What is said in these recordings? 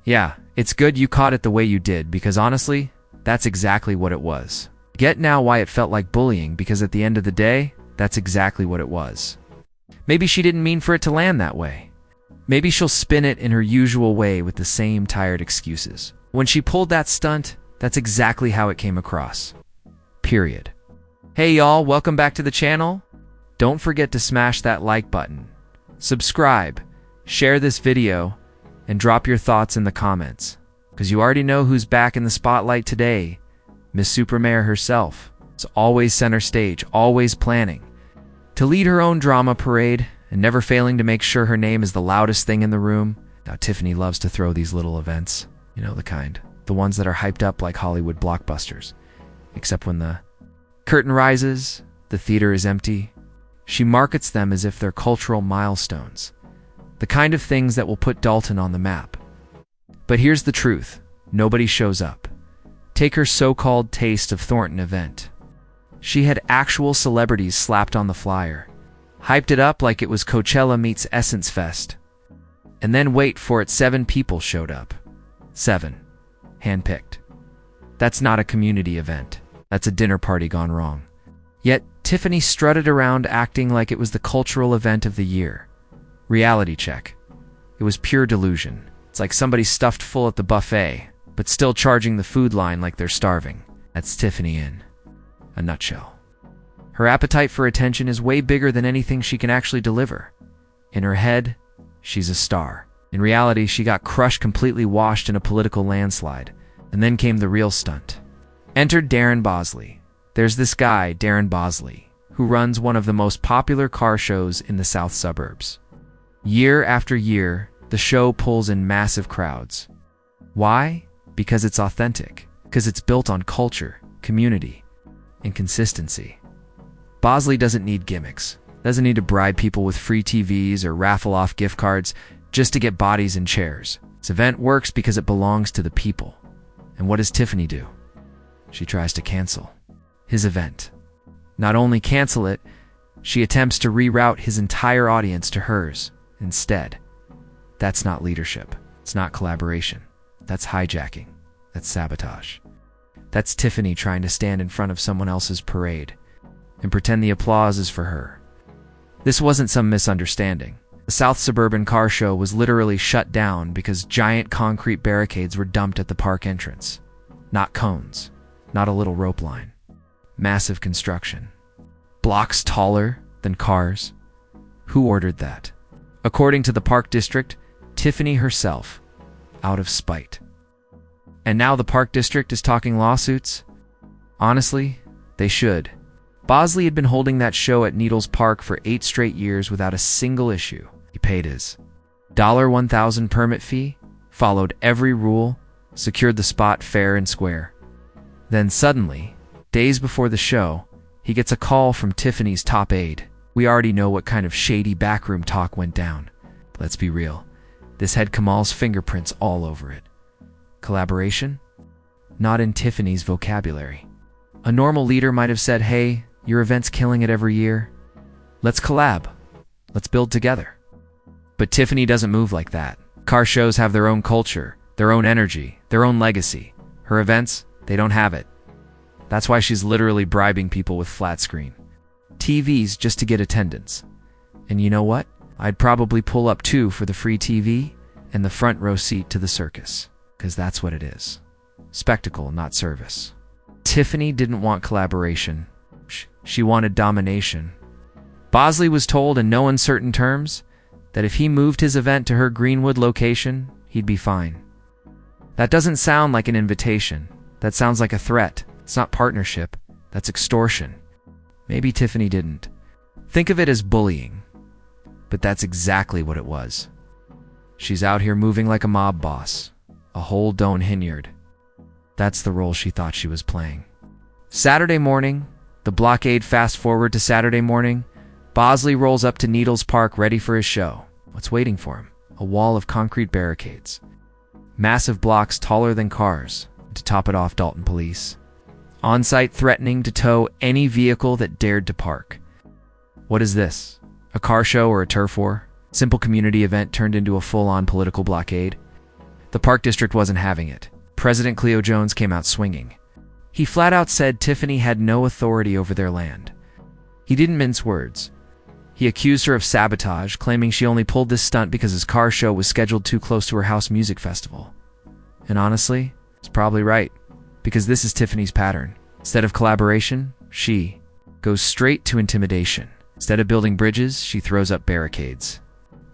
Yeah, it's good you caught it the way you did because honestly, that's exactly what it was. Get now why it felt like bullying because at the end of the day, that's exactly what it was. Maybe she didn't mean for it to land that way. Maybe she'll spin it in her usual way with the same tired excuses. When she pulled that stunt, that's exactly how it came across. Period. Hey y'all, welcome back to the channel. Don't forget to smash that like button, subscribe, share this video, and drop your thoughts in the comments. Because you already know who's back in the spotlight today. Miss Supermayor herself is always center stage, always planning to lead her own drama parade and never failing to make sure her name is the loudest thing in the room. Now Tiffany loves to throw these little events, you know the kind, the ones that are hyped up like Hollywood blockbusters. Except when the curtain rises, the theater is empty. She markets them as if they're cultural milestones, the kind of things that will put Dolton on the map. But here's the truth, nobody shows up. Take her so-called Taste of Thornton event. She had actual celebrities slapped on the flyer, hyped it up like it was Coachella meets Essence Fest. And then wait for it, 7 people showed up. 7. Handpicked. That's not a community event. That's a dinner party gone wrong. Yet, Tiffany strutted around acting like it was the cultural event of the year. Reality check. It was pure delusion. It's like somebody stuffed full at the buffet, but still charging the food line like they're starving. That's Tiffany in a nutshell. Her appetite for attention is way bigger than anything she can actually deliver. In her head, she's a star. In reality, she got crushed, completely washed in a political landslide. And then came the real stunt. Entered Darren Bosley. There's this guy, Darren Bosley, who runs one of the most popular car shows in the south suburbs. Year after year, the show pulls in massive crowds. Why? Because it's authentic. Because it's built on culture, community, and consistency. Bosley doesn't need gimmicks. Doesn't need to bribe people with free TVs or raffle off gift cards just to get bodies and chairs. This event works because it belongs to the people. And what does Tiffany do? She tries to cancel his event. Not only cancel it, she attempts to reroute his entire audience to hers instead. That's not leadership. It's not collaboration. That's hijacking. That's sabotage. That's Tiffany trying to stand in front of someone else's parade and pretend the applause is for her. This wasn't some misunderstanding. The South Suburban Car Show was literally shut down because giant concrete barricades were dumped at the park entrance. Not cones. Not a little rope line. Massive construction. Blocks taller than cars. Who ordered that? According to the park district, Tiffany herself, out of spite. And now the park district is talking lawsuits? Honestly, they should. Bosley had been holding that show at Needles Park for 8 straight years without a single issue. He paid his $1,000 permit fee, followed every rule, secured the spot fair and square. Then suddenly, days before the show, he gets a call from Tiffany's top aide. We already know what kind of shady backroom talk went down. Let's be real. This had Kamal's fingerprints all over it. Collaboration? Not in Tiffany's vocabulary. A normal leader might have said, hey, your event's killing it every year. Let's collab. Let's build together. But Tiffany doesn't move like that. Car shows have their own culture, their own energy, their own legacy. Her events, they don't have it. That's why she's literally bribing people with flat screen TVs just to get attendance. And you know what? I'd probably pull up too for the free TV and the front row seat to the circus. Because that's what it is. Spectacle, not service. Tiffany didn't want collaboration. She wanted domination. Bosley was told in no uncertain terms that if he moved his event to her Greenwood location, he'd be fine. That doesn't sound like an invitation. That sounds like a threat. It's not partnership. That's extortion. Maybe Tiffany didn't. Think of it as bullying. But that's exactly what it was. She's out here moving like a mob boss. A whole Tiffany Henyard. That's the role she thought she was playing. Saturday morning, the blockade fast forward to Saturday morning, Bosley rolls up to Needles Park ready for his show. What's waiting for him? A wall of concrete barricades. Massive blocks taller than cars. To top it off, Dolton police. On-site threatening to tow any vehicle that dared to park. What is this? A car show or a turf war? Simple community event turned into a full-on political blockade? The Park District wasn't having it. President Cleo Jones came out swinging. He flat out said Tiffany had no authority over their land. He didn't mince words. He accused her of sabotage, claiming she only pulled this stunt because his car show was scheduled too close to her house music festival. And honestly, he's probably right, because this is Tiffany's pattern. Instead of collaboration, she goes straight to intimidation. Instead of building bridges, she throws up barricades.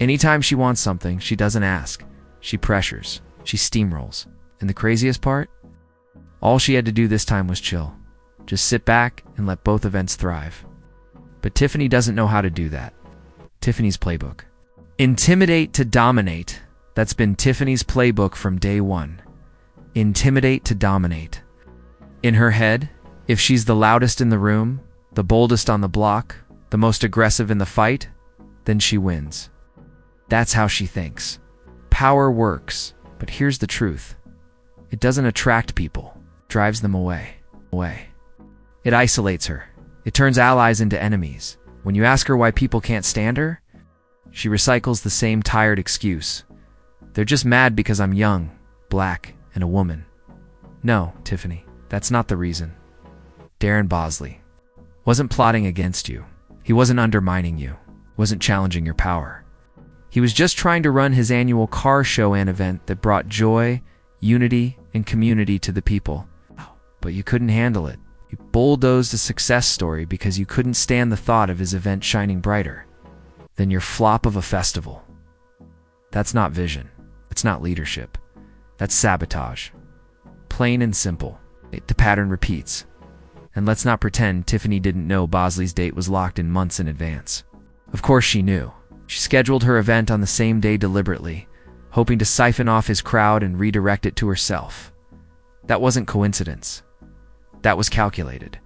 Anytime she wants something, she doesn't ask. She pressures. She steamrolls. And the craziest part? All she had to do this time was chill. Just sit back and let both events thrive. But Tiffany doesn't know how to do that. Tiffany's playbook. Intimidate to dominate. That's been Tiffany's playbook from day one. Intimidate to dominate. In her head, if she's the loudest in the room, the boldest on the block, the most aggressive in the fight, then she wins. That's how she thinks. Power works, but here's the truth. It doesn't attract people. It drives them away. It isolates her. It turns allies into enemies. When you ask her why people can't stand her, she recycles the same tired excuse. They're just mad because I'm young, black, and a woman. No, Tiffany, that's not the reason. Darren Bosley wasn't plotting against you. He wasn't undermining you. Wasn't challenging your power. He was just trying to run his annual car show and event that brought joy, unity, and community to the people. But you couldn't handle it. You bulldozed a success story because you couldn't stand the thought of his event shining brighter than your flop of a festival. That's not vision. It's not leadership. That's sabotage. Plain and simple. The pattern repeats. And let's not pretend Tiffany didn't know Bosley's date was locked in months in advance. Of course she knew. She scheduled her event on the same day deliberately, hoping to siphon off his crowd and redirect it to herself. That wasn't coincidence. That was calculated.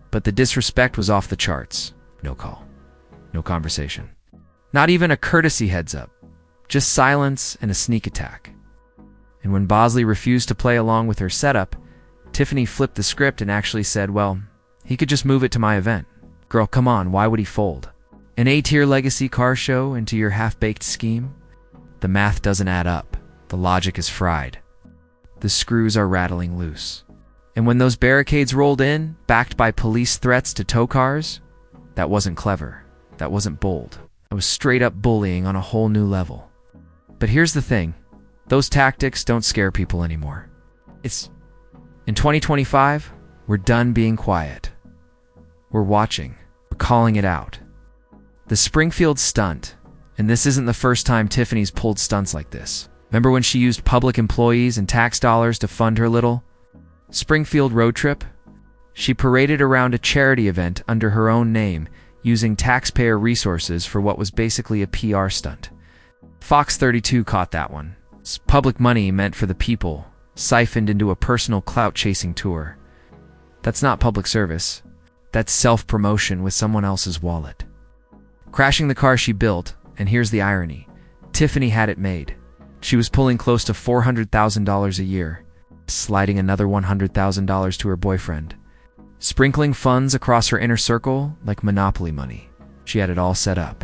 But the disrespect was off the charts. No call. No conversation. Not even a courtesy heads up. Just silence and a sneak attack. And when Bosley refused to play along with her setup, Tiffany flipped the script and actually said, well, he could just move it to my event. Girl, come on, why would he fold? An A-tier legacy car show into your half-baked scheme? The math doesn't add up. The logic is fried. The screws are rattling loose. And when those barricades rolled in, backed by police threats to tow cars, that wasn't clever. That wasn't bold. It was straight up bullying on a whole new level. But here's the thing. Those tactics don't scare people anymore. In 2025, we're done being quiet. We're watching. We're calling it out. The Springfield stunt, and this isn't the first time Tiffany's pulled stunts like this. Remember when she used public employees and tax dollars to fund her little Springfield road trip? She paraded around a charity event under her own name, using taxpayer resources for what was basically a PR stunt. Fox 32 caught that one. It's public money meant for the people, siphoned into a personal clout-chasing tour. That's not public service. That's self-promotion with someone else's wallet. Crashing the car she built, and here's the irony, Tiffany had it made. She was pulling close to $400,000 a year, sliding another $100,000 to her boyfriend, sprinkling funds across her inner circle like Monopoly money. She had it all set up.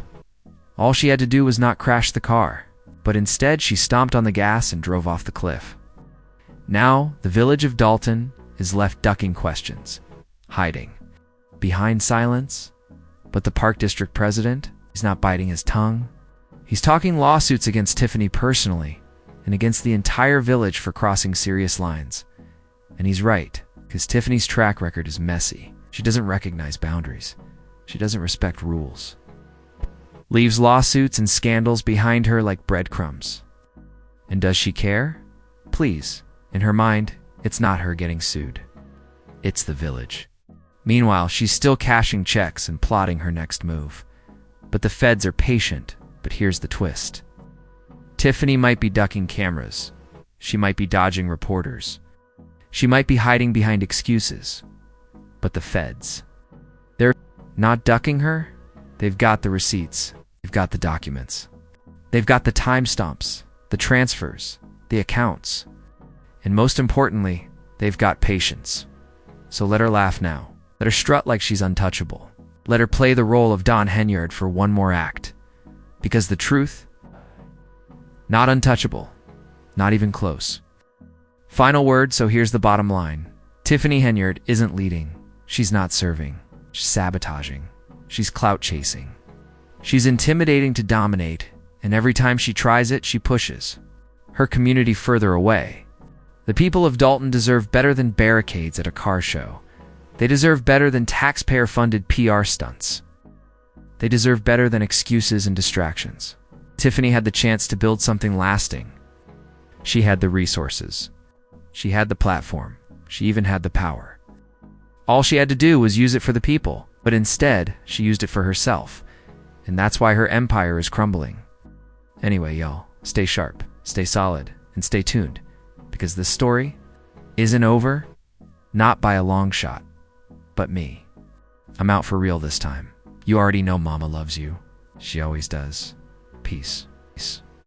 All she had to do was not crash the car, but instead she stomped on the gas and drove off the cliff. Now, the village of Dolton is left ducking questions, hiding, behind silence. But the Park District president is not biting his tongue. He's talking lawsuits against Tiffany personally and against the entire village for crossing serious lines. And he's right, because Tiffany's track record is messy. She doesn't recognize boundaries. She doesn't respect rules. Leaves lawsuits and scandals behind her like breadcrumbs. And does she care? Please. In her mind, it's not her getting sued. It's the village. Meanwhile, she's still cashing checks and plotting her next move. But the feds are patient, but here's the twist. Tiffany might be ducking cameras. She might be dodging reporters. She might be hiding behind excuses. But the feds, they're not ducking her. They've got the receipts. They've got the documents. They've got the timestamps, the transfers, the accounts. And most importantly, they've got patience. So let her laugh now. Let her strut like she's untouchable. Let her play the role of Tiffany Henyard for one more act. Because the truth, not untouchable, Not even close. Final word, so here's the bottom line. Tiffany Henyard isn't leading. She's not serving. She's sabotaging. She's clout chasing. She's intimidating to dominate, and every time she tries it, she pushes her community further away. The people of Dolton deserve better than barricades at a car show. They deserve better than taxpayer-funded PR stunts. They deserve better than excuses and distractions. Tiffany had the chance to build something lasting. She had the resources. She had the platform. She even had the power. All she had to do was use it for the people, but instead, she used it for herself. And that's why her empire is crumbling. Anyway, y'all, stay sharp, stay solid, and stay tuned, because this story isn't over, not by a long shot, but me. I'm out for real this time. You already know Mama loves you. She always does. Peace. Peace.